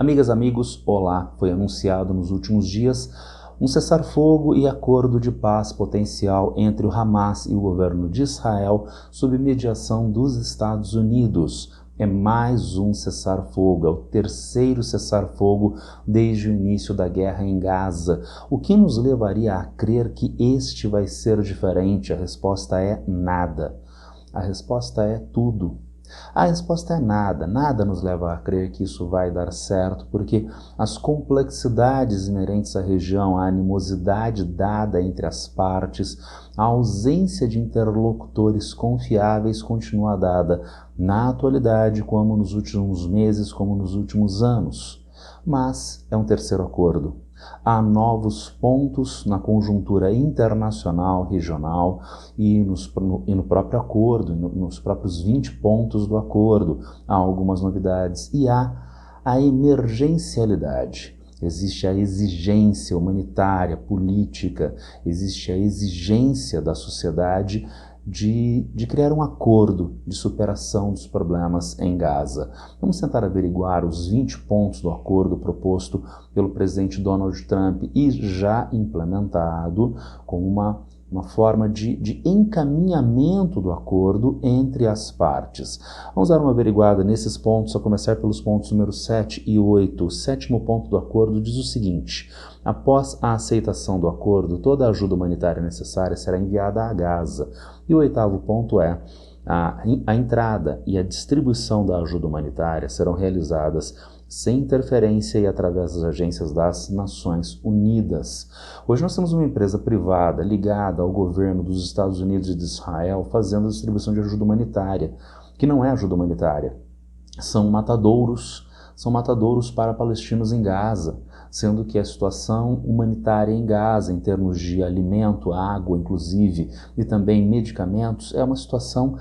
Amigas, amigos, olá! Foi anunciado nos últimos dias um cessar-fogo e acordo de paz potencial entre o Hamas e o governo de Israel sob mediação dos Estados Unidos. É mais um cessar-fogo, é o terceiro cessar-fogo desde o início da guerra em Gaza. O que nos levaria a crer que este vai ser diferente? A resposta é nada. A resposta é tudo. A resposta é nada. Nada nos leva a crer que isso vai dar certo, porque as complexidades inerentes à região, a animosidade dada entre as partes, a ausência de interlocutores confiáveis continua dada na atualidade, como nos últimos meses, como nos últimos anos. Mas é um terceiro acordo. Há novos pontos na conjuntura internacional, regional e no próprio acordo, nos próprios 20 pontos do acordo. Há algumas novidades e há a emergencialidade. Existe a exigência humanitária, política, existe a exigência da sociedade de criar um acordo de superação dos problemas em Gaza. Vamos tentar averiguar os 20 pontos do acordo proposto pelo presidente Donald Trump e já implementado como uma forma de encaminhamento do acordo entre as partes. Vamos dar uma averiguada nesses pontos, a começar pelos pontos número 7 e 8. O sétimo ponto do acordo diz o seguinte: após a aceitação do acordo, toda a ajuda humanitária necessária será enviada a Gaza. E o oitavo ponto é: a entrada e a distribuição da ajuda humanitária serão realizadas sem interferência e através das agências das Nações Unidas. Hoje nós temos uma empresa privada ligada ao governo dos Estados Unidos e de Israel fazendo a distribuição de ajuda humanitária, que não é ajuda humanitária. São matadouros para palestinos em Gaza, sendo que a situação humanitária em Gaza, em termos de alimento, água, inclusive, e também medicamentos, é uma situação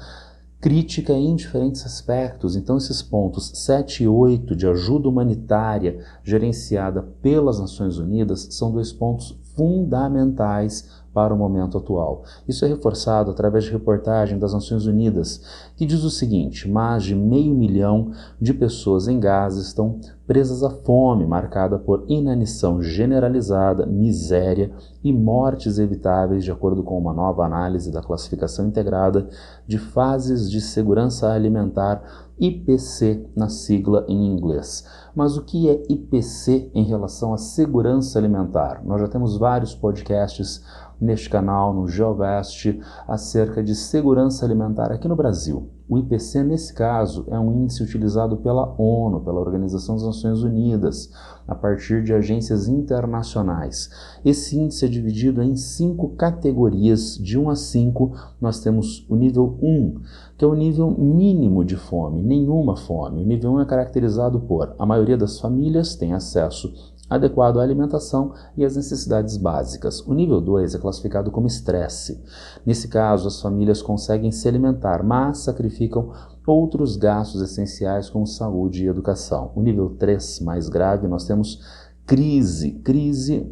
crítica em diferentes aspectos. Então esses pontos 7 e 8 de ajuda humanitária gerenciada pelas Nações Unidas são dois pontos fundamentais para o momento atual. Isso é reforçado através de reportagem das Nações Unidas, que diz o seguinte: mais de 500 mil de pessoas em Gaza estão presas à fome, marcada por inanição generalizada, miséria e mortes evitáveis, de acordo com uma nova análise da classificação integrada de fases de segurança alimentar, IPC na sigla em inglês. Mas o que é IPC em relação à segurança alimentar? Nós já temos vários podcasts neste canal, no GeoVest, acerca de segurança alimentar aqui no Brasil. O IPC, nesse caso, é um índice utilizado pela ONU, pela Organização das Nações Unidas, a partir de agências internacionais. Esse índice é dividido em 5 categorias, de 1 a 5. Nós temos o nível 1, que é o nível mínimo de fome, nenhuma fome. O nível 1 é caracterizado por: a maioria das famílias tem acesso adequado à alimentação e às necessidades básicas. O nível 2 é classificado como estresse. Nesse caso, as famílias conseguem se alimentar, mas sacrificam outros gastos essenciais como saúde e educação. O nível 3, mais grave, nós temos crise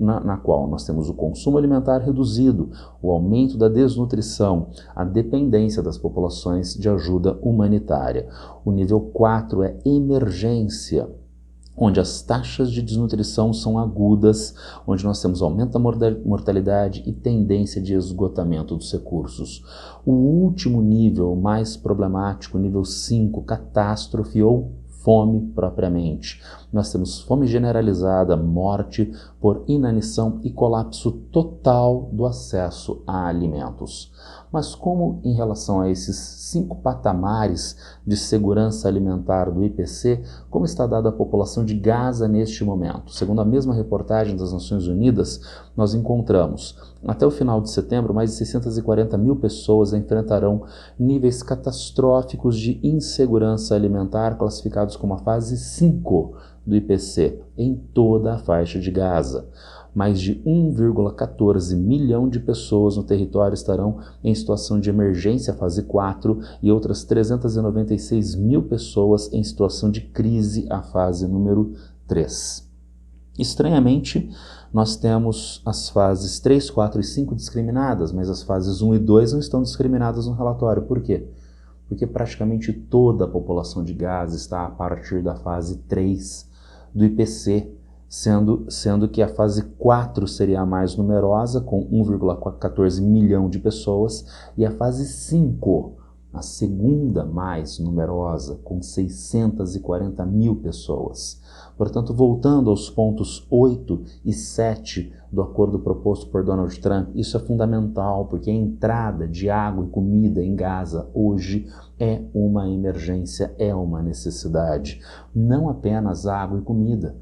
na qual nós temos o consumo alimentar reduzido, o aumento da desnutrição, a dependência das populações de ajuda humanitária. O nível 4 é emergência, onde as taxas de desnutrição são agudas, onde nós temos aumento da mortalidade e tendência de esgotamento dos recursos. O último nível, mais problemático, nível 5, catástrofe ou fome propriamente. Nós temos fome generalizada, morte por inanição e colapso total do acesso a alimentos. Mas como em relação a esses 5 patamares de segurança alimentar do IPC, como está dada a população de Gaza neste momento? Segundo a mesma reportagem das Nações Unidas, nós encontramos, até o final de setembro, mais de 640 mil pessoas enfrentarão níveis catastróficos de insegurança alimentar, classificados como a fase 5 do IPC, em toda a faixa de Gaza. Mais de 1,14 milhão de pessoas no território estarão em situação de emergência, fase 4, e outras 396 mil pessoas em situação de crise, a fase número 3. Estranhamente, nós temos as fases 3, 4 e 5 discriminadas, mas as fases 1 e 2 não estão discriminadas no relatório. Por quê? Porque praticamente toda a população de Gaza está a partir da fase 3 do IPC, sendo que a fase 4 seria a mais numerosa, com 1,14 milhão de pessoas, e a fase 5, a segunda mais numerosa, com 640 mil pessoas. Portanto, voltando aos pontos 8 e 7 do acordo proposto por Donald Trump, isso é fundamental, porque a entrada de água e comida em Gaza hoje é uma emergência, é uma necessidade. Não apenas água e comida.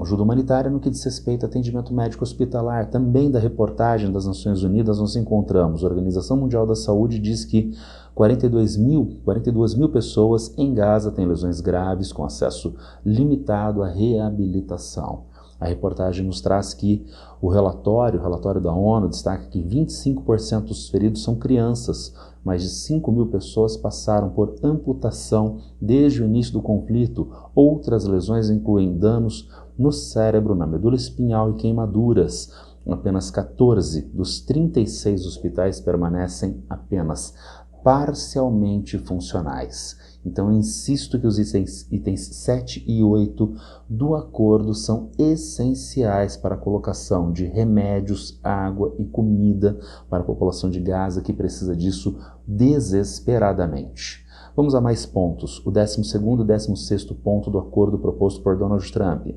Ajuda humanitária no que diz respeito a atendimento médico hospitalar. Também da reportagem das Nações Unidas nós encontramos. A Organização Mundial da Saúde diz que 42 mil pessoas em Gaza têm lesões graves com acesso limitado à reabilitação. A reportagem nos traz que o relatório da ONU destaca que 25% dos feridos são crianças. Mais de 5 mil pessoas passaram por amputação desde o início do conflito. Outras lesões incluem danos no cérebro, na medula espinhal e queimaduras. Apenas 14 dos 36 hospitais permanecem apenas parcialmente funcionais. Então, eu insisto que os itens 7 e 8 do acordo são essenciais para a colocação de remédios, água e comida para a população de Gaza, que precisa disso desesperadamente. Vamos a mais pontos. O 12º e 16º ponto do acordo proposto por Donald Trump.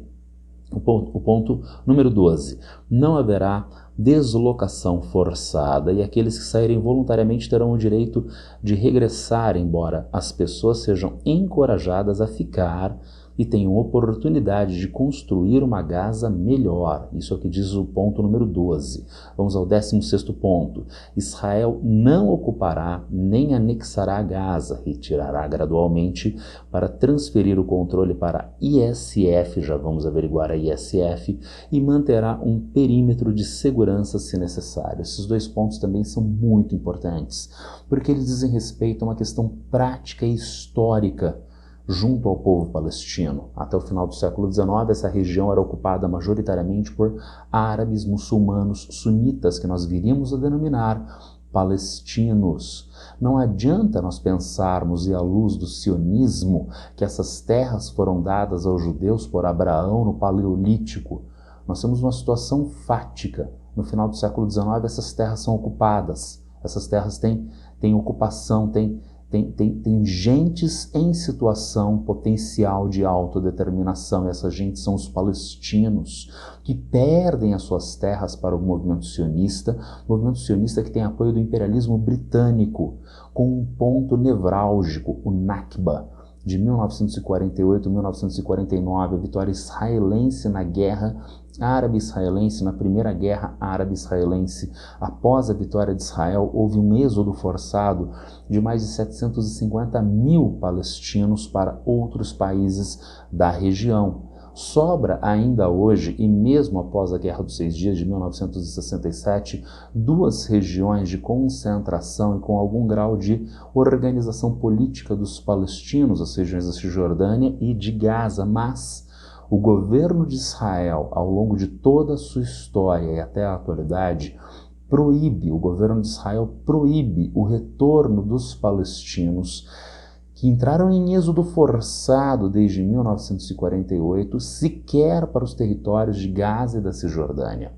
O ponto número 12. Não haverá deslocação forçada e aqueles que saírem voluntariamente terão o direito de regressar, embora as pessoas sejam encorajadas a ficar e tenham oportunidade de construir uma Gaza melhor. Isso é o que diz o ponto número 12. Vamos ao 16º ponto. Israel não ocupará nem anexará Gaza, retirará gradualmente para transferir o controle para ISF, já vamos averiguar a ISF, e manterá um perímetro de segurança se necessário. Esses dois pontos também são muito importantes, porque eles dizem respeito a uma questão prática e histórica junto ao povo palestino. Até o final do século XIX, essa região era ocupada majoritariamente por árabes muçulmanos sunitas, que nós viríamos a denominar palestinos. Não adianta nós pensarmos, e à luz do sionismo, que essas terras foram dadas aos judeus por Abraão no Paleolítico. Nós temos uma situação fática. No final do século XIX, essas terras são ocupadas. Essas terras têm ocupação, tem gentes em situação potencial de autodeterminação, e essas gentes são os palestinos, que perdem as suas terras para o movimento sionista que tem apoio do imperialismo britânico, com um ponto nevrálgico, o Nakba, de 1948 a 1949, a vitória israelense na guerra árabe-israelense, na primeira guerra árabe-israelense. Após a vitória de Israel, houve um êxodo forçado de mais de 750 mil palestinos para outros países da região. Sobra ainda hoje, e mesmo após a Guerra dos 6 Dias de 1967, duas regiões de concentração e com algum grau de organização política dos palestinos, as regiões da Cisjordânia e de Gaza, mas o governo de Israel, ao longo de toda a sua história e até a atualidade, o governo de Israel proíbe o retorno dos palestinos que entraram em êxodo forçado desde 1948, sequer para os territórios de Gaza e da Cisjordânia.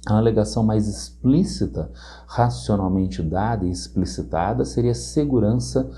A alegação mais explícita, racionalmente dada e explicitada, seria segurança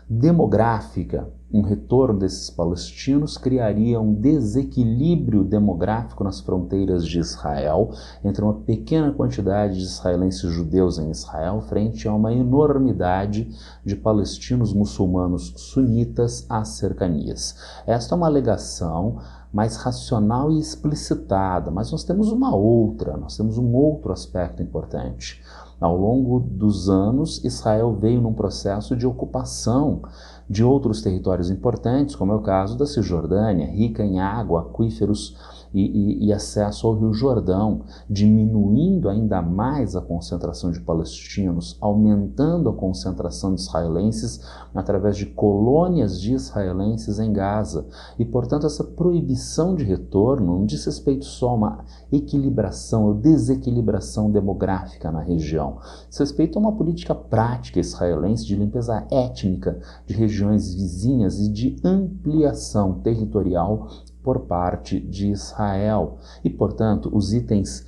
demográfica. Um retorno desses palestinos criaria um desequilíbrio demográfico nas fronteiras de Israel, entre uma pequena quantidade de israelenses judeus em Israel frente a uma enormidade de palestinos muçulmanos sunitas às cercanias. Esta é uma alegação mais racional e explicitada, mas nós temos um outro aspecto importante. Ao longo dos anos, Israel veio num processo de ocupação de outros territórios importantes, como é o caso da Cisjordânia, rica em água, aquíferos e acesso ao Rio Jordão, diminuindo ainda mais a concentração de palestinos, aumentando a concentração de israelenses através de colônias de israelenses em Gaza. E, portanto, essa proibição de retorno não diz respeito só a uma equilibração ou desequilibração demográfica na região. Diz respeito a uma política prática israelense de limpeza étnica de regiões vizinhas e de ampliação territorial por parte de Israel. E, portanto, os itens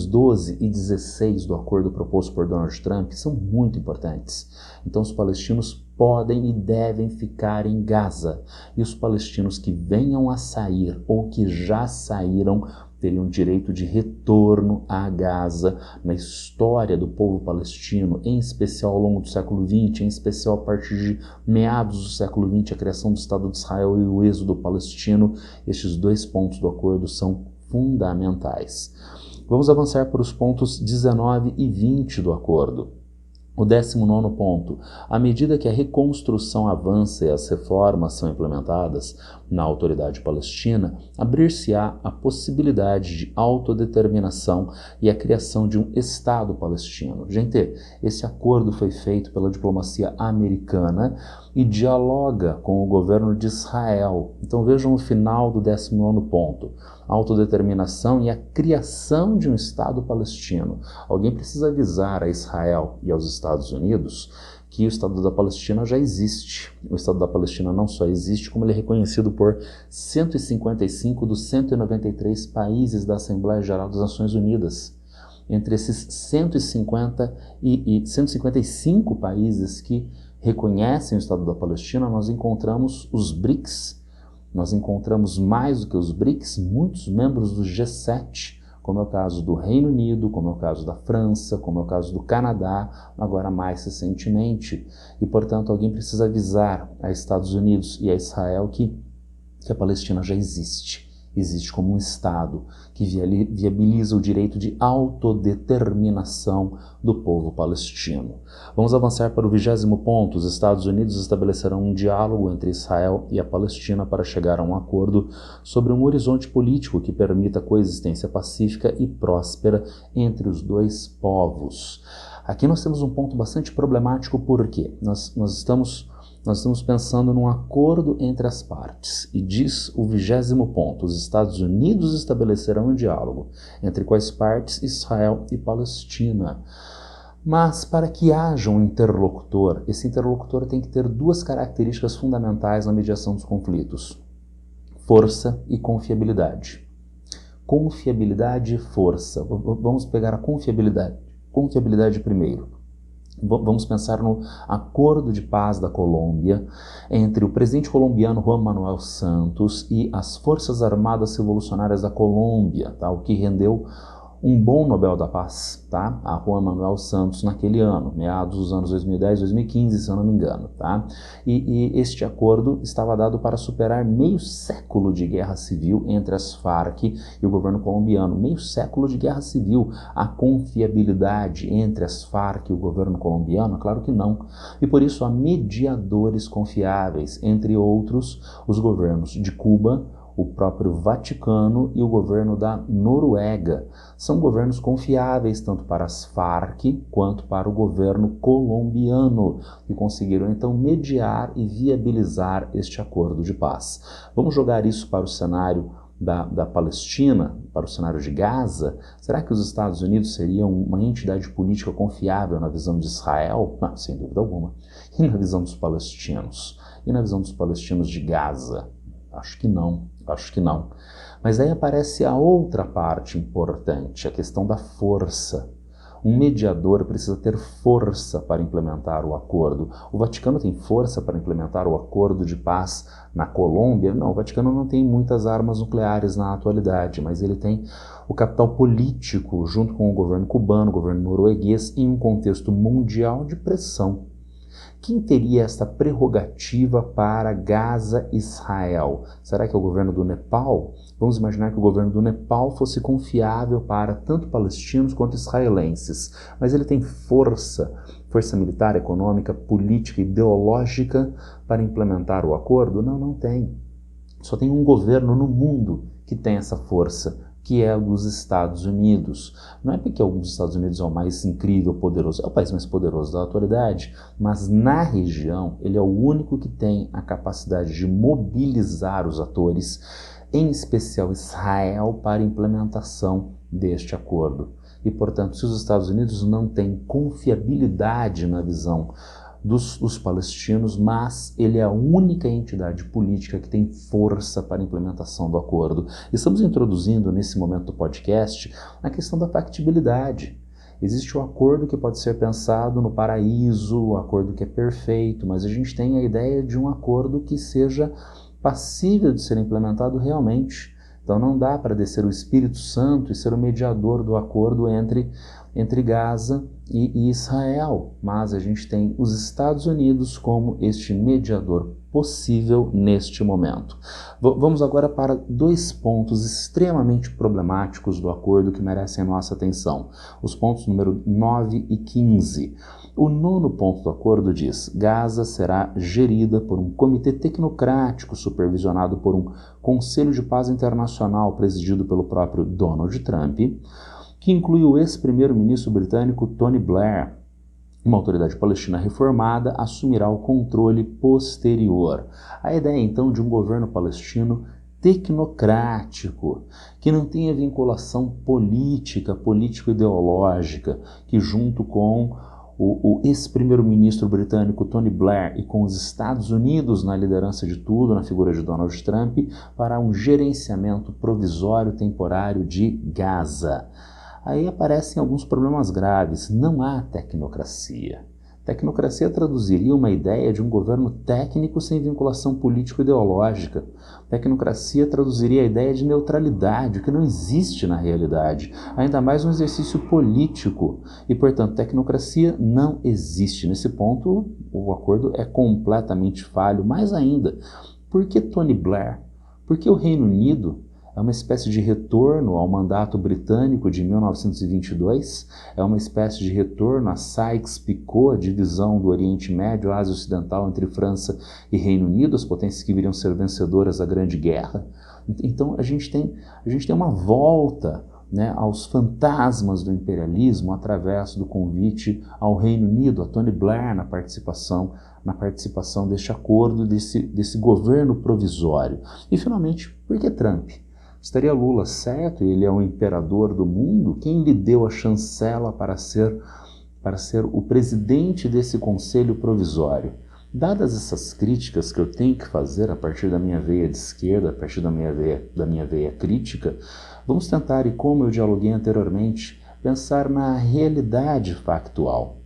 12 e 16 do acordo proposto por Donald Trump são muito importantes. Então, os palestinos podem e devem ficar em Gaza. E os palestinos que venham a sair ou que já saíram teriam direito de retorno a Gaza. Na história do povo palestino, em especial ao longo do século XX, em especial a partir de meados do século XX, a criação do Estado de Israel e o êxodo palestino, estes dois pontos do acordo são fundamentais. Vamos avançar para os pontos 19 e 20 do acordo. O 19º ponto: à medida que a reconstrução avança e as reformas são implementadas na autoridade palestina, abrir-se-á a possibilidade de autodeterminação e a criação de um Estado palestino. Gente, esse acordo foi feito pela diplomacia americana e dialoga com o governo de Israel. Então vejam o final do 19º ponto: a autodeterminação e a criação de um Estado palestino. Alguém precisa avisar a Israel e aos Estados Unidos que o Estado da Palestina já existe. O Estado da Palestina não só existe, como ele é reconhecido por 155 dos 193 países da Assembleia Geral das Nações Unidas. Entre esses 155 países que reconhecem o Estado da Palestina, nós encontramos os BRICS, nós encontramos mais do que os BRICS, muitos membros do G7, como é o caso do Reino Unido, como é o caso da França, como é o caso do Canadá, agora mais recentemente. E, portanto, alguém precisa avisar a Estados Unidos e a Israel que a Palestina já existe. Existe como um Estado que viabiliza o direito de autodeterminação do povo palestino. Vamos avançar para o 20º ponto. Os Estados Unidos estabelecerão um diálogo entre Israel e a Palestina para chegar a um acordo sobre um horizonte político que permita a coexistência pacífica e próspera entre os dois povos. Aqui nós temos um ponto bastante problemático, porque nós estamos pensando num acordo entre as partes, e diz o 20º ponto: os Estados Unidos estabelecerão um diálogo entre quais partes? Israel e Palestina. Mas para que haja um interlocutor, esse interlocutor tem que ter duas características fundamentais na mediação dos conflitos: força e confiabilidade. Confiabilidade e força. Vamos pegar a confiabilidade. Confiabilidade primeiro. Vamos pensar no acordo de paz da Colômbia entre o presidente colombiano Juan Manuel Santos e as Forças Armadas Revolucionárias da Colômbia, tá? O que rendeu um bom Nobel da Paz, tá? A Juan Manuel Santos naquele ano, meados dos anos 2010, 2015, se eu não me engano, tá? E este acordo estava dado para superar meio século de guerra civil entre as Farc e o governo colombiano. Meio século de guerra civil. A confiabilidade entre as Farc e o governo colombiano? Claro que não. E por isso há mediadores confiáveis, entre outros os governos de Cuba, o próprio Vaticano e o governo da Noruega. São governos confiáveis tanto para as Farc quanto para o governo colombiano, que conseguiram então mediar e viabilizar este acordo de paz. Vamos jogar isso para o cenário da Palestina, para o cenário de Gaza. Será que os Estados Unidos seriam uma entidade política confiável na visão de Israel? Não, sem dúvida alguma. E na visão dos palestinos? E na visão dos palestinos de Gaza? Acho que não. Mas aí aparece a outra parte importante, a questão da força. Um mediador precisa ter força para implementar o acordo. O Vaticano tem força para implementar o acordo de paz na Colômbia? Não, o Vaticano não tem muitas armas nucleares na atualidade, mas ele tem o capital político, junto com o governo cubano, o governo norueguês, em um contexto mundial de pressão. Quem teria esta prerrogativa para Gaza-Israel? Será que é o governo do Nepal? Vamos imaginar que o governo do Nepal fosse confiável para tanto palestinos quanto israelenses. Mas ele tem força militar, econômica, política, ideológica para implementar o acordo? Não, não tem. Só tem um governo no mundo que tem essa força, que é o dos Estados Unidos. Não é porque os Estados Unidos é o mais incrível, poderoso, é o país mais poderoso da atualidade, mas na região ele é o único que tem a capacidade de mobilizar os atores, em especial Israel, para a implementação deste acordo. E, portanto, se os Estados Unidos não têm confiabilidade na visão dos palestinos, mas ele é a única entidade política que tem força para a implementação do acordo. Estamos introduzindo nesse momento do podcast a questão da factibilidade. Existe o acordo que pode ser pensado no paraíso, o acordo que é perfeito, mas a gente tem a ideia de um acordo que seja passível de ser implementado realmente. Então não dá para descer o Espírito Santo e ser o mediador do acordo entre Gaza e Israel, mas a gente tem os Estados Unidos como este mediador possível neste momento. Vamos agora para dois pontos extremamente problemáticos do acordo que merecem a nossa atenção. Os pontos número 9 e 15. O 9º ponto do acordo diz: Gaza será gerida por um comitê tecnocrático supervisionado por um Conselho de Paz Internacional presidido pelo próprio Donald Trump, que inclui o ex-primeiro-ministro britânico Tony Blair. Uma autoridade palestina reformada assumirá o controle posterior. A ideia, então, de um governo palestino tecnocrático, que não tenha vinculação político-ideológica, que junto com o ex-primeiro-ministro britânico Tony Blair e com os Estados Unidos na liderança de tudo, na figura de Donald Trump, para um gerenciamento provisório temporário de Gaza. Aí aparecem alguns problemas graves. Não há tecnocracia. Tecnocracia traduziria uma ideia de um governo técnico sem vinculação político-ideológica. Tecnocracia traduziria a ideia de neutralidade, que não existe na realidade, ainda mais um exercício político. E, portanto, tecnocracia não existe. Nesse ponto, o acordo é completamente falho. Mais ainda, por que Tony Blair? Por que o Reino Unido? É uma espécie de retorno ao mandato britânico de 1922, é uma espécie de retorno a Sykes-Picot, a divisão do Oriente Médio, Ásia Ocidental entre França e Reino Unido, as potências que viriam ser vencedoras da Grande Guerra. Então a gente tem uma volta, né, aos fantasmas do imperialismo através do convite ao Reino Unido, a Tony Blair na participação deste acordo, desse governo provisório. E finalmente, por que Trump? Estaria Lula certo? Ele é o imperador do mundo? Quem lhe deu a chancela para ser o presidente desse conselho provisório? Dadas essas críticas que eu tenho que fazer a partir da minha veia de esquerda, a partir da minha veia crítica, vamos tentar, e como eu dialoguei anteriormente, pensar na realidade factual.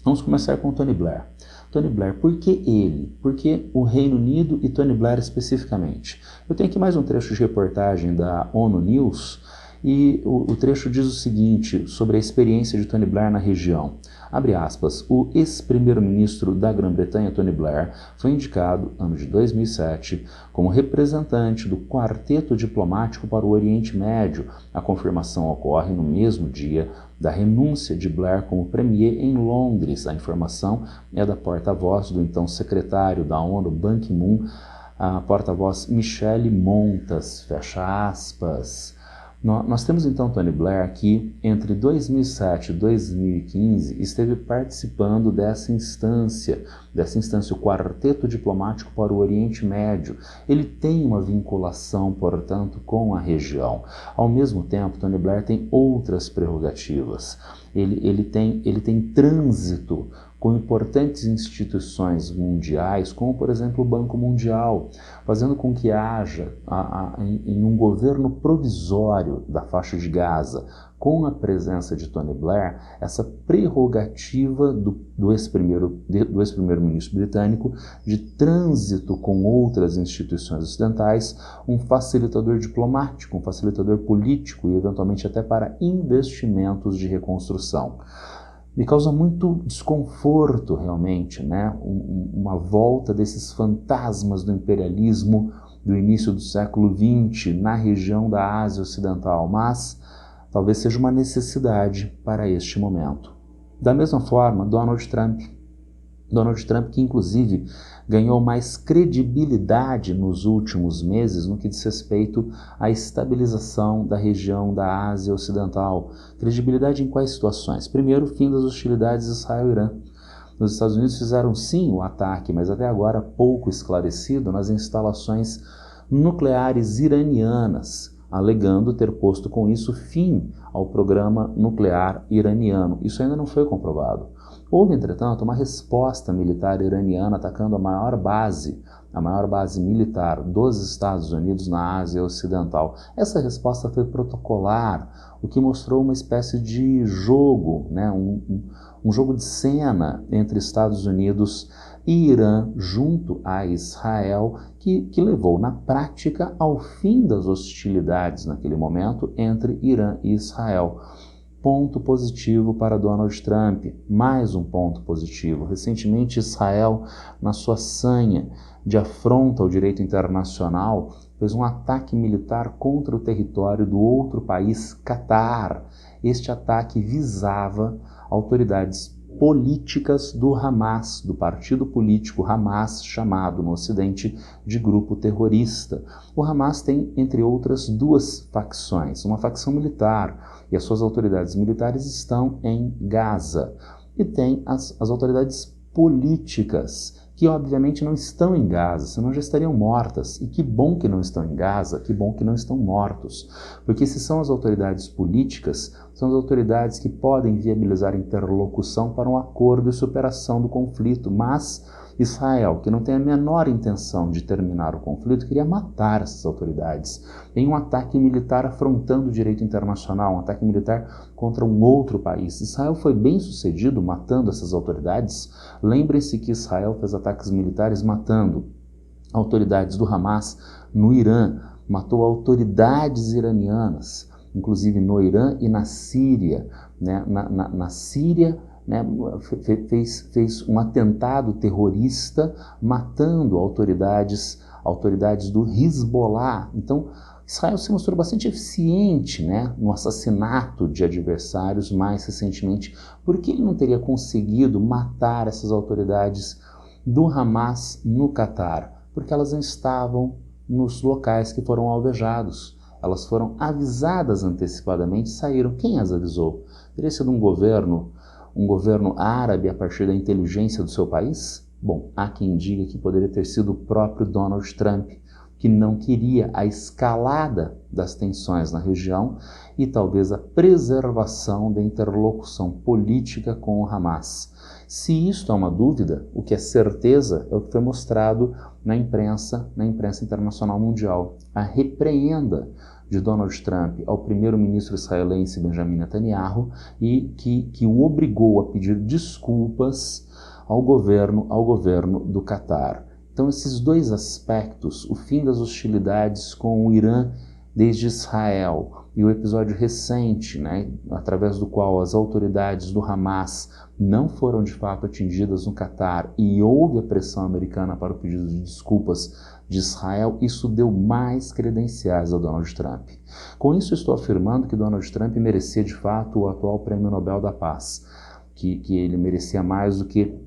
Vamos começar com Tony Blair. Tony Blair, por que ele? Por que o Reino Unido e Tony Blair especificamente? Eu tenho aqui mais um trecho de reportagem da ONU News e o trecho diz o seguinte sobre a experiência de Tony Blair na região. Abre aspas, o ex-primeiro-ministro da Grã-Bretanha, Tony Blair, foi indicado, ano de 2007, como representante do quarteto diplomático para o Oriente Médio. A confirmação ocorre no mesmo dia da renúncia de Blair como premier em Londres. A informação é da porta-voz do então secretário da ONU, Ban Ki-moon, a porta-voz Michelle Montas, fecha aspas. Nós temos então Tony Blair que, entre 2007 e 2015, esteve participando dessa instância, o Quarteto Diplomático para o Oriente Médio. Ele tem uma vinculação, portanto, com a região. Ao mesmo tempo, Tony Blair tem outras prerrogativas. Ele tem trânsito com importantes instituições mundiais, como, por exemplo, o Banco Mundial, fazendo com que haja, em um governo provisório da faixa de Gaza, com a presença de Tony Blair, essa prerrogativa do ex-primeiro-ministro britânico de trânsito com outras instituições ocidentais, um facilitador diplomático, um facilitador político e, eventualmente, até para investimentos de reconstrução. Me causa muito desconforto, realmente, né? Uma volta desses fantasmas do imperialismo do início do século XX na região da Ásia Ocidental, mas talvez seja uma necessidade para este momento. Da mesma forma, Donald Trump, que inclusive ganhou mais credibilidade nos últimos meses no que diz respeito à estabilização da região da Ásia Ocidental. Credibilidade em quais situações? Primeiro, fim das hostilidades Israel-Irã. Os Estados Unidos fizeram sim o ataque, mas até agora pouco esclarecido, nas instalações nucleares iranianas, alegando ter posto com isso fim ao programa nuclear iraniano. Isso ainda não foi comprovado. Houve, entretanto, uma resposta militar iraniana atacando a maior base militar dos Estados Unidos na Ásia Ocidental. Essa resposta foi protocolar, o que mostrou uma espécie de jogo, né, um jogo de cena entre Estados Unidos e Irã junto a Israel, que levou na prática ao fim das hostilidades naquele momento entre Irã e Israel. Ponto positivo para Donald Trump, mais um ponto positivo. Recentemente, Israel, na sua sanha de afronta ao direito internacional, fez um ataque militar contra o território do outro país, Catar. Este ataque visava autoridades políticas do Hamas, do partido político Hamas, chamado no Ocidente de grupo terrorista. O Hamas tem, entre outras, duas facções, uma facção militar, e as suas autoridades militares estão em Gaza, e tem as autoridades políticas, que obviamente não estão em Gaza, senão já estariam mortas. E que bom que não estão em Gaza, que bom que não estão mortos. Porque se são as autoridades políticas, são as autoridades que podem viabilizar interlocução para um acordo e superação do conflito. Mas Israel, que não tem a menor intenção de terminar o conflito, queria matar essas autoridades em um ataque militar afrontando o direito internacional, um ataque militar contra um outro país. Israel foi bem sucedido matando essas autoridades. Lembrem-se que Israel fez ataques militares matando autoridades do Hamas no Irã, matou autoridades iranianas, inclusive no Irã e na Síria. Né? Na Síria, né, fez um atentado terrorista matando autoridades do Hezbollah. Então, Israel se mostrou bastante eficiente, né, no assassinato de adversários mais recentemente. Por que ele não teria conseguido matar essas autoridades do Hamas no Catar? Porque elas não estavam nos locais que foram alvejados. Elas foram avisadas antecipadamente, saíram. Quem as avisou? Teria sido um governo árabe a partir da inteligência do seu país? Bom, há quem diga que poderia ter sido o próprio Donald Trump, que não queria a escalada das tensões na região e talvez a preservação da interlocução política com o Hamas. Se isto é uma dúvida, o que é certeza é o que foi mostrado na imprensa internacional mundial. A repreenda de Donald Trump ao primeiro-ministro israelense Benjamin Netanyahu e que o obrigou a pedir desculpas ao governo do Catar. Então, esses dois aspectos, o fim das hostilidades com o Irã desde Israel e o episódio recente, né, através do qual as autoridades do Hamas não foram de fato atingidas no Catar e houve a pressão americana para o pedido de desculpas de Israel, isso deu mais credenciais a Donald Trump. Com isso, estou afirmando que Donald Trump merecia de fato o atual Prêmio Nobel da Paz, que ele merecia mais do que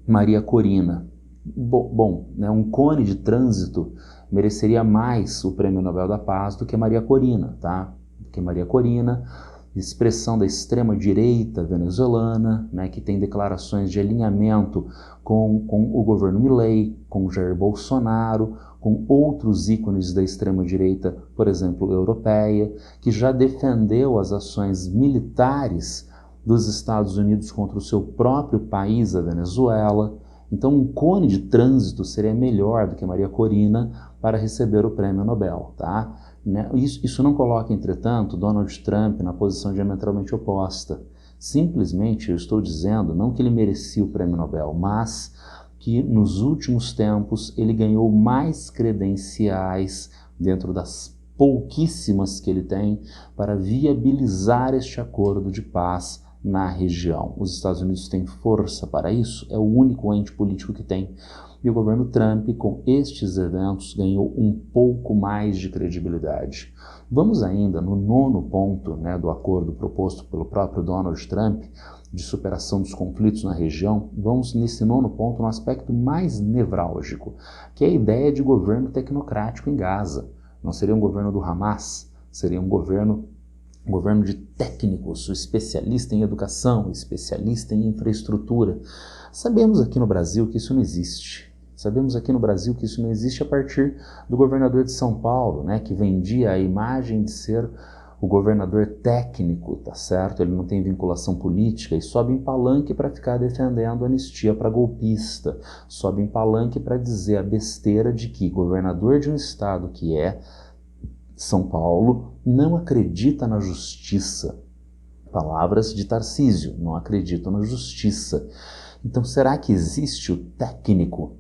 Maria Corina. Bom, né, um cone de trânsito mereceria mais o Prêmio Nobel da Paz do que Maria Corina, tá? Porque Maria Corina, expressão da extrema-direita venezuelana, né, que tem declarações de alinhamento com o governo Milei, com Jair Bolsonaro, com outros ícones da extrema-direita, por exemplo, europeia, que já defendeu as ações militares dos Estados Unidos contra o seu próprio país, a Venezuela. Então, um cone de trânsito seria melhor do que Maria Corina para receber o Prêmio Nobel, tá? Isso não coloca, entretanto, Donald Trump na posição diametralmente oposta. Simplesmente eu estou dizendo, não que ele merecia o Prêmio Nobel, mas que nos últimos tempos ele ganhou mais credenciais dentro das pouquíssimas que ele tem para viabilizar este acordo de paz na região. Os Estados Unidos têm força para isso, é o único ente político que tem. E o governo Trump, com estes eventos, ganhou um pouco mais de credibilidade. Vamos ainda no nono ponto, né, do acordo proposto pelo próprio Donald Trump, de superação dos conflitos na região. Vamos nesse nono ponto, no aspecto mais nevrálgico, que é a ideia de governo tecnocrático em Gaza. Não seria um governo do Hamas, seria um governo de técnicos, especialista em educação, especialista em infraestrutura. Sabemos aqui no Brasil que isso não existe. Sabemos aqui no Brasil que isso não existe a partir do governador de São Paulo, né, que vendia a imagem de ser o governador técnico, tá certo? Ele não tem vinculação política e sobe em palanque para ficar defendendo anistia para golpista, sobe em palanque para dizer a besteira de que governador de um estado que é São Paulo não acredita na justiça. Palavras de Tarcísio, não acredito na justiça. Então, será que existe o técnico,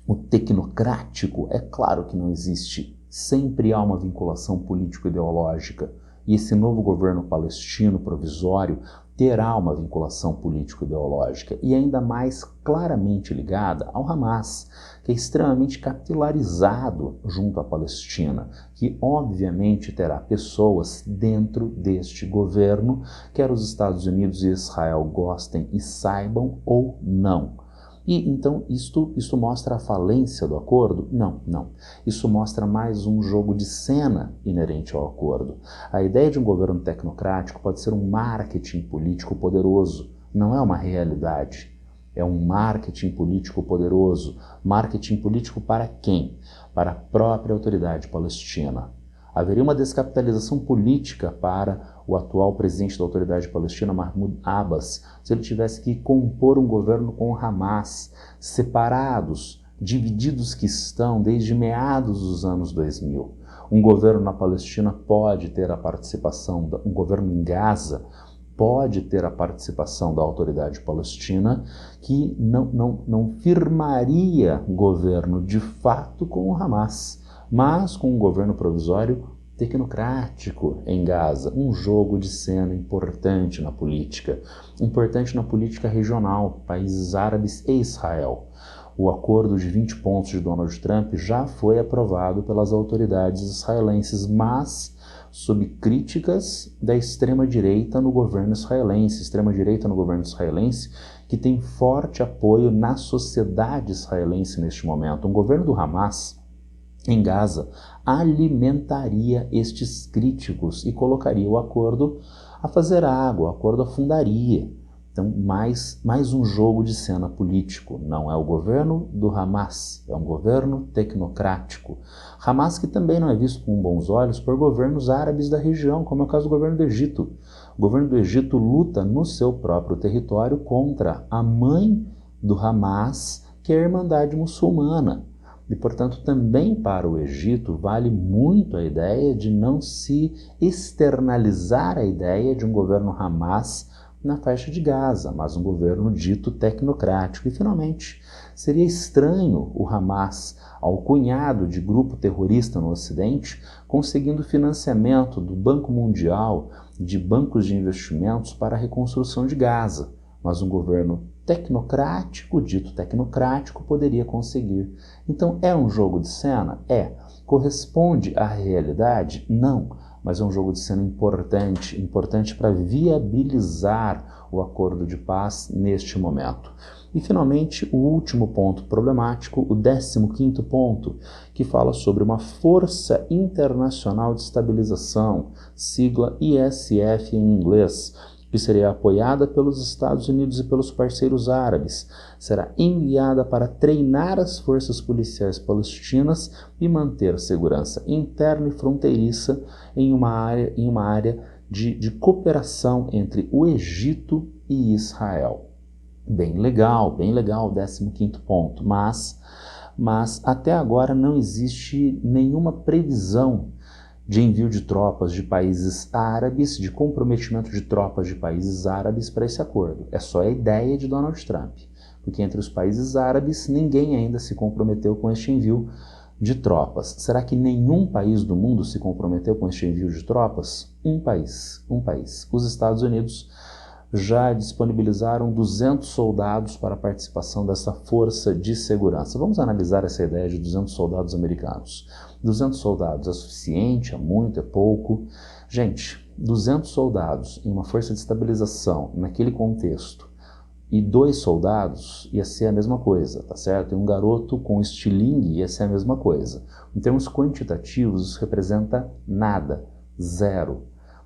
o tecnocrático? É claro que não existe. Sempre há uma vinculação político-ideológica. E esse novo governo palestino provisório terá uma vinculação político-ideológica e ainda mais claramente ligada ao Hamas, que é extremamente capilarizado junto à Palestina, que obviamente terá pessoas dentro deste governo, quer os Estados Unidos e Israel gostem e saibam ou não. E então isto mostra a falência do acordo? Não. Isso mostra mais um jogo de cena inerente ao acordo. A ideia de um governo tecnocrático pode ser um marketing político poderoso, não é uma realidade. É um marketing político poderoso. Marketing político para quem? Para a própria autoridade palestina. Haveria uma descapitalização política para o atual presidente da autoridade palestina, Mahmoud Abbas, se ele tivesse que compor um governo com o Hamas, separados, divididos que estão desde meados dos anos 2000. Um governo na Palestina pode ter a participação, um governo em Gaza pode ter a participação da autoridade palestina, que não firmaria governo de fato com o Hamas, mas com um governo provisório tecnocrático em Gaza, um jogo de cena importante na política regional, países árabes e Israel. O acordo de 20 pontos de Donald Trump já foi aprovado pelas autoridades israelenses, mas sob críticas da extrema-direita no governo israelense, que tem forte apoio na sociedade israelense neste momento. Um governo do Hamas em Gaza alimentaria estes críticos e colocaria o acordo a fazer água, o acordo afundaria. Então, mais um jogo de cena político. Não é o governo do Hamas, é um governo tecnocrático. Hamas que também não é visto com bons olhos por governos árabes da região, como é o caso do governo do Egito. O governo do Egito luta no seu próprio território contra a mãe do Hamas, que é a Irmandade Muçulmana. E, portanto, também para o Egito vale muito a ideia de não se externalizar a ideia de um governo Hamas na faixa de Gaza, mas um governo dito tecnocrático. E, finalmente, seria estranho o Hamas, alcunhado de grupo terrorista no Ocidente, conseguindo financiamento do Banco Mundial, de bancos de investimentos para a reconstrução de Gaza, mas um governo tecnocrático, dito tecnocrático, poderia conseguir. Então, é um jogo de cena? É. Corresponde à realidade? Não. Mas é um jogo de cena importante para viabilizar o acordo de paz neste momento. E, finalmente, o último ponto problemático, o 15º ponto, que fala sobre uma Força Internacional de Estabilização, sigla ISF em inglês, que seria apoiada pelos Estados Unidos e pelos parceiros árabes, será enviada para treinar as forças policiais palestinas e manter segurança interna e fronteiriça em uma área de cooperação entre o Egito e Israel. Bem legal, o 15º ponto, mas até agora não existe nenhuma previsão de envio de tropas de países árabes, de comprometimento de tropas de países árabes para esse acordo. É só a ideia de Donald Trump, porque entre os países árabes ninguém ainda se comprometeu com este envio de tropas. Será que nenhum país do mundo se comprometeu com este envio de tropas? Um país. Os Estados Unidos já disponibilizaram 200 soldados para a participação dessa força de segurança. Vamos analisar essa ideia de 200 soldados americanos. 200 soldados é suficiente? É muito? É pouco? Gente, 200 soldados em uma força de estabilização naquele contexto e 2 soldados ia ser a mesma coisa, tá certo? E um garoto com estilingue ia ser a mesma coisa. Em termos quantitativos, isso representa nada, zero.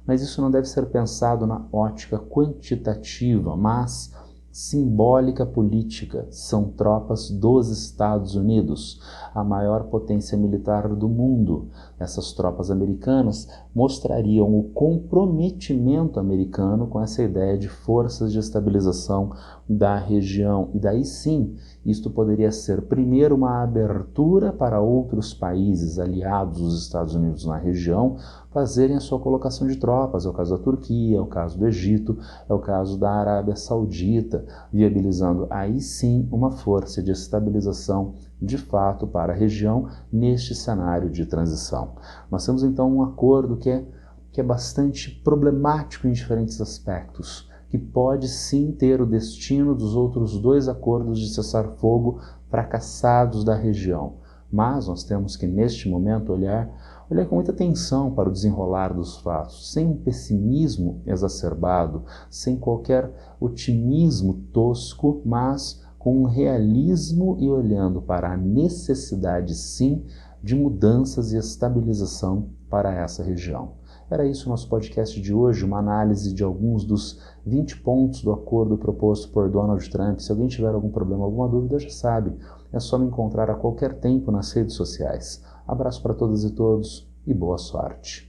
Mas isso não deve ser pensado na ótica quantitativa, mas simbólica política, são tropas dos Estados Unidos, a maior potência militar do mundo. Essas tropas americanas mostrariam o comprometimento americano com essa ideia de forças de estabilização da região. E daí sim, isto poderia ser primeiro uma abertura para outros países aliados dos Estados Unidos na região fazerem a sua colocação de tropas. É o caso da Turquia, é o caso do Egito, é o caso da Arábia Saudita, viabilizando aí sim uma força de estabilização de fato para a região neste cenário de transição. Nós temos então um acordo que é bastante problemático em diferentes aspectos, que pode sim ter o destino dos outros 2 acordos de cessar-fogo fracassados da região. Mas nós temos que neste momento olhar com muita atenção para o desenrolar dos fatos, sem um pessimismo exacerbado, sem qualquer otimismo tosco, mas com um realismo e olhando para a necessidade, sim, de mudanças e estabilização para essa região. Era isso o nosso podcast de hoje, uma análise de alguns dos 20 pontos do acordo proposto por Donald Trump. Se alguém tiver algum problema, alguma dúvida, já sabe, é só me encontrar a qualquer tempo nas redes sociais. Abraço para todas e todos e boa sorte.